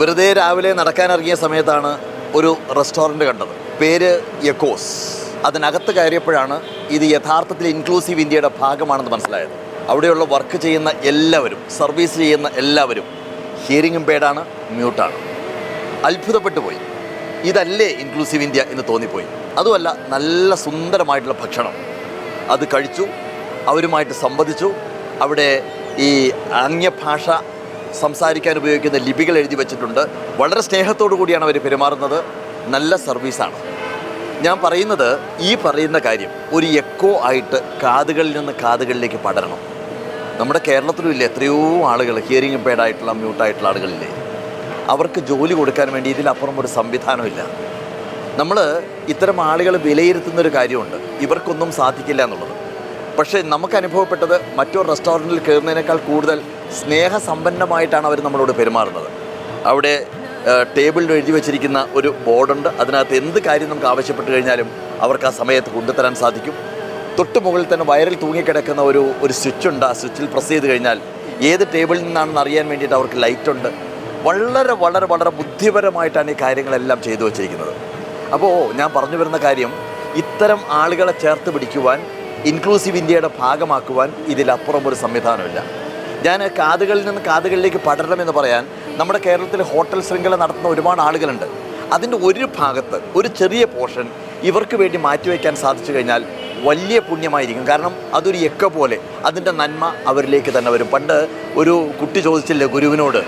വെറുതെ രാവിലെ നടക്കാനിറങ്ങിയ സമയത്താണ് ഒരു റെസ്റ്റോറൻറ്റ് കണ്ടത്. പേര് എക്കോസ്. അതിനകത്ത് കയറിയപ്പോഴാണ് ഇത് യഥാർത്ഥത്തിൽ ഇൻക്ലൂസീവ് ഇന്ത്യയുടെ ഭാഗമാണെന്ന് മനസ്സിലായത്. അവിടെയുള്ള വർക്ക് ചെയ്യുന്ന എല്ലാവരും, സർവീസ് ചെയ്യുന്ന എല്ലാവരും ഹിയറിംഗ് ഇംപെയർഡാണ്, മ്യൂട്ടാണ്. അത്ഭുതപ്പെട്ടു പോയി. ഇതല്ലേ ഇൻക്ലൂസീവ് ഇന്ത്യ എന്ന് തോന്നിപ്പോയി. അതുമല്ല, നല്ല സുന്ദരമായിട്ടുള്ള ഭക്ഷണം അത് കഴിച്ചു, അവരുമായിട്ട് സംവദിച്ചു. അവിടെ ഈ ആംഗ്യഭാഷ സംസാരിക്കാൻ ഉപയോഗിക്കുന്ന ലിപികൾ എഴുതി വച്ചിട്ടുണ്ട്. വളരെ സ്നേഹത്തോടു കൂടിയാണ് അവർ പെരുമാറുന്നത്. നല്ല സർവീസാണ്. ഞാൻ പറയുന്നത്, ഈ പറയുന്ന കാര്യം ഒരു എക്കോ ആയിട്ട് കാതുകളിൽ നിന്ന് കാതുകളിലേക്ക് പടരണം. നമ്മുടെ കേരളത്തിലും ഇല്ലേ എത്രയോ ആളുകൾ ഹിയറിംഗ് ഇംപെയർഡ് ആയിട്ടുള്ള, മ്യൂട്ടായിട്ടുള്ള ആളുകളില്ലേ. അവർക്ക് ജോലി കൊടുക്കാൻ വേണ്ടി ഇതിലപ്പുറം ഒരു സംവിധാനമില്ല. നമ്മൾ ഇത്തരം ആളുകൾ വിലയിരുത്തുന്നൊരു കാര്യമുണ്ട്, ഇവർക്കൊന്നും സാധിക്കില്ല എന്നുള്ളത്. പക്ഷേ നമുക്ക് അനുഭവപ്പെട്ടത് മറ്റൊരു റെസ്റ്റോറൻറ്റിൽ കയറുന്നതിനേക്കാൾ കൂടുതൽ സ്നേഹസമ്പന്നമായിട്ടാണ് അവർ നമ്മളോട് പെരുമാറുന്നത്. അവിടെ ടേബിളിൽ എഴുതി വെച്ചിരിക്കുന്ന ഒരു ബോർഡുണ്ട്. അതിനകത്ത് എന്ത് കാര്യം നമുക്ക് ആവശ്യപ്പെട്ട് കഴിഞ്ഞാലും അവർക്ക് ആ സമയത്ത് കൊണ്ടുതരാൻ സാധിക്കും. തൊട്ട് മുകളിൽ തന്നെ വയറിൽ തൂങ്ങിക്കിടക്കുന്ന ഒരു സ്വിച്ചുണ്ട്. ആ സ്വിച്ചിൽ പ്രസ് ചെയ്ത് കഴിഞ്ഞാൽ ഏത് ടേബിളിൽ നിന്നാണെന്ന് അറിയാൻ വേണ്ടിയിട്ട് അവർക്ക് ലൈറ്റുണ്ട്. വളരെ വളരെ വളരെ ബുദ്ധിപരമായിട്ടാണ് ഈ കാര്യങ്ങളെല്ലാം ചെയ്തു വച്ചിരിക്കുന്നത്. അപ്പോൾ ഞാൻ പറഞ്ഞു വരുന്ന കാര്യം, ഇത്തരം ആളുകളെ ചേർത്ത് പിടിക്കുവാൻ, ഇൻക്ലൂസീവ് ഇന്ത്യയുടെ ഭാഗമാക്കുവാൻ ഇതിലപ്പുറം ഒരു സംവിധാനമില്ല. ഞാൻ കാതുകളിൽ നിന്ന് കാതുകളിലേക്ക് പടരണമെന്ന് പറയാൻ, നമ്മുടെ കേരളത്തിൽ ഹോട്ടൽ ശൃംഖല നടത്തുന്ന ഒരുപാട് ആളുകളുണ്ട്. അതിൻ്റെ ഒരു ഭാഗത്ത് ഒരു ചെറിയ പോർഷൻ ഇവർക്ക് വേണ്ടി മാറ്റിവെക്കാൻ സാധിച്ചു കഴിഞ്ഞാൽ വലിയ പുണ്യമായിരിക്കും. കാരണം അതൊരു എക്ക പോലെ അതിൻ്റെ നന്മ അവരിലേക്ക് തന്നെ വരും. പണ്ട് ഒരു കുട്ടി ചോദിച്ചില്ലേ ഗുരുവിനോട്,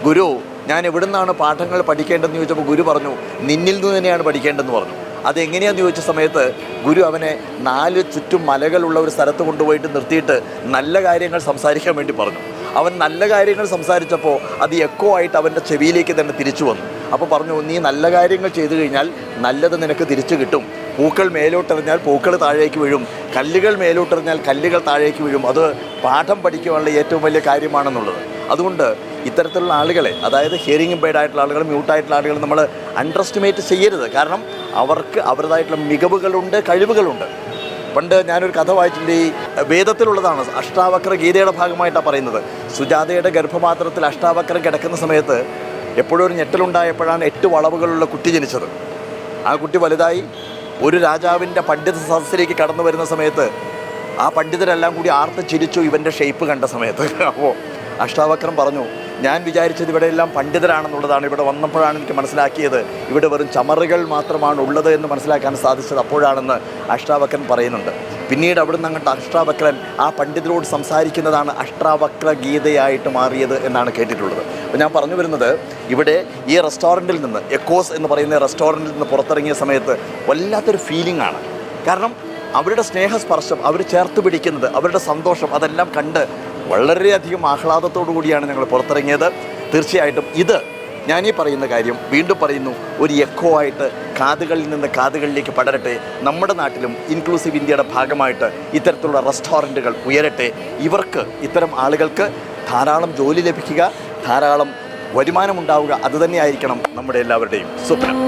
ഗുരു ഞാൻ എവിടെ നിന്നാണ് പാഠങ്ങൾ പഠിക്കേണ്ടതെന്ന് ചോദിച്ചപ്പോൾ ഗുരു പറഞ്ഞു, നിന്നിൽ നിന്ന് തന്നെയാണ് പഠിക്കേണ്ടതെന്ന് പറഞ്ഞു. അതെങ്ങനെയാണെന്ന് ചോദിച്ച സമയത്ത് ഗുരു അവനെ 4 ചുറ്റും മലകളുള്ള ഒരു സ്ഥലത്ത് കൊണ്ടുപോയിട്ട് നിർത്തിയിട്ട് നല്ല കാര്യങ്ങൾ സംസാരിക്കാൻ വേണ്ടി പറഞ്ഞു. അവൻ നല്ല കാര്യങ്ങൾ സംസാരിച്ചപ്പോൾ അത് എക്കോ ആയിട്ട് അവൻ്റെ ചെവിയിലേക്ക് തന്നെ തിരിച്ചു വന്നു. അപ്പോൾ പറഞ്ഞു, നീ നല്ല കാര്യങ്ങൾ ചെയ്തു കഴിഞ്ഞാൽ നല്ലത് നിനക്ക് തിരിച്ചു കിട്ടും. പൂക്കൾ മേലോട്ടെറിഞ്ഞാൽ പൂക്കൾ താഴേക്ക് വീഴും, കല്ലുകൾ മേലോട്ടെറിഞ്ഞാൽ കല്ലുകൾ താഴേക്ക് വീഴും. അത് പാഠം പഠിക്കുവാനുള്ള ഏറ്റവും വലിയ കാര്യമാണെന്നുള്ളത്. അതുകൊണ്ട് ഇത്തരത്തിലുള്ള ആളുകളെ, അതായത് ഹിയറിംഗ് ഇംപെയർഡ് ആയിട്ടുള്ള ആളുകൾ, മ്യൂട്ടായിട്ടുള്ള ആളുകൾ നമ്മൾ അണ്ടർ എസ്റ്റിമേറ്റ് ചെയ്യരുത്. കാരണം അവർക്ക് അവരുടേതായിട്ടുള്ള മികവുകളുണ്ട്, കഴിവുകളുണ്ട്. പണ്ട് ഞാനൊരു കഥ വായിച്ചിട്ടുണ്ട്, ഈ വേദത്തിലുള്ളതാണ്, അഷ്ടാവക്ര ഗീതയുടെ ഭാഗമായിട്ടാണ് പറയുന്നത്. സുജാതയുടെ ഗർഭപാത്രത്തിൽ അഷ്ടാവക്രം കിടക്കുന്ന സമയത്ത് എപ്പോഴും ഒരു ഞെട്ടലുണ്ടായപ്പോഴാണ് 8 വളവുകളുള്ള കുട്ടി ജനിച്ചത്. ആ കുട്ടി വലുതായി ഒരു രാജാവിൻ്റെ പണ്ഡിത സദസ്സിലേക്ക് കടന്നു വരുന്ന സമയത്ത് ആ പണ്ഡിതരെല്ലാം കൂടി ആർത്ത് ചിരിച്ചു ഇവൻ്റെ ഷേപ്പ് കണ്ട സമയത്ത്. അപ്പോൾ അഷ്ടാവക്രം പറഞ്ഞു, ഞാൻ വിചാരിച്ചത് ഇവിടെയെല്ലാം പണ്ഡിതരാണെന്നുള്ളതാണ്. ഇവിടെ വന്നപ്പോഴാണ് എനിക്ക് മനസ്സിലാക്കിയത് ഇവിടെ വെറും ചമറുകൾ മാത്രമാണ് ഉള്ളത് എന്ന് മനസ്സിലാക്കാൻ സാധിച്ചത് അപ്പോഴാണെന്ന് അഷ്ടാവക്രൻ പറയുന്നുണ്ട്. പിന്നീട് അവിടുന്ന് അങ്ങോട്ട് അഷ്ടാവക്രൻ ആ പണ്ഡിതരോട് സംസാരിക്കുന്നതാണ് അഷ്ടാവക്ര ഗീതയായിട്ട് മാറിയത് എന്നാണ് കേട്ടിട്ടുള്ളത്. അപ്പോൾ ഞാൻ പറഞ്ഞു വരുന്നത്, ഇവിടെ ഈ റെസ്റ്റോറൻറ്റിൽ നിന്ന്, എക്കോസ് എന്ന് പറയുന്ന റെസ്റ്റോറൻറ്റിൽ നിന്ന് പുറത്തിറങ്ങിയ സമയത്ത് വല്ലാത്തൊരു ഫീലിംഗ് ആണ്. കാരണം അവരുടെ സ്നേഹസ്പർശം, അവർ ചേർത്ത് പിടിക്കുന്നത്, അവരുടെ സന്തോഷം, അതെല്ലാം കണ്ട് വളരെയധികം ആഹ്ലാദത്തോടു കൂടിയാണ് ഞങ്ങൾ പുറത്തിറങ്ങിയത്. തീർച്ചയായിട്ടും ഇത് ഞാനീ പറയുന്ന കാര്യം വീണ്ടും പറയുന്നു, ഒരു എക്കോ ആയിട്ട് കാതുകളിൽ നിന്ന് കാതുകളിലേക്ക് പടരട്ടെ. നമ്മുടെ നാട്ടിലും ഇൻക്ലൂസീവ് ഇന്ത്യയുടെ ഭാഗമായിട്ട് ഇത്തരത്തിലുള്ള റെസ്റ്റോറൻറ്റുകൾ ഉയരട്ടെ. ഇവർക്ക്, ഇത്തരം ആളുകൾക്ക് ധാരാളം ജോലി ലഭിക്കുക, ധാരാളം വരുമാനമുണ്ടാവുക, അതുതന്നെയായിരിക്കണം നമ്മുടെ എല്ലാവരുടെയും സ്വപ്നം.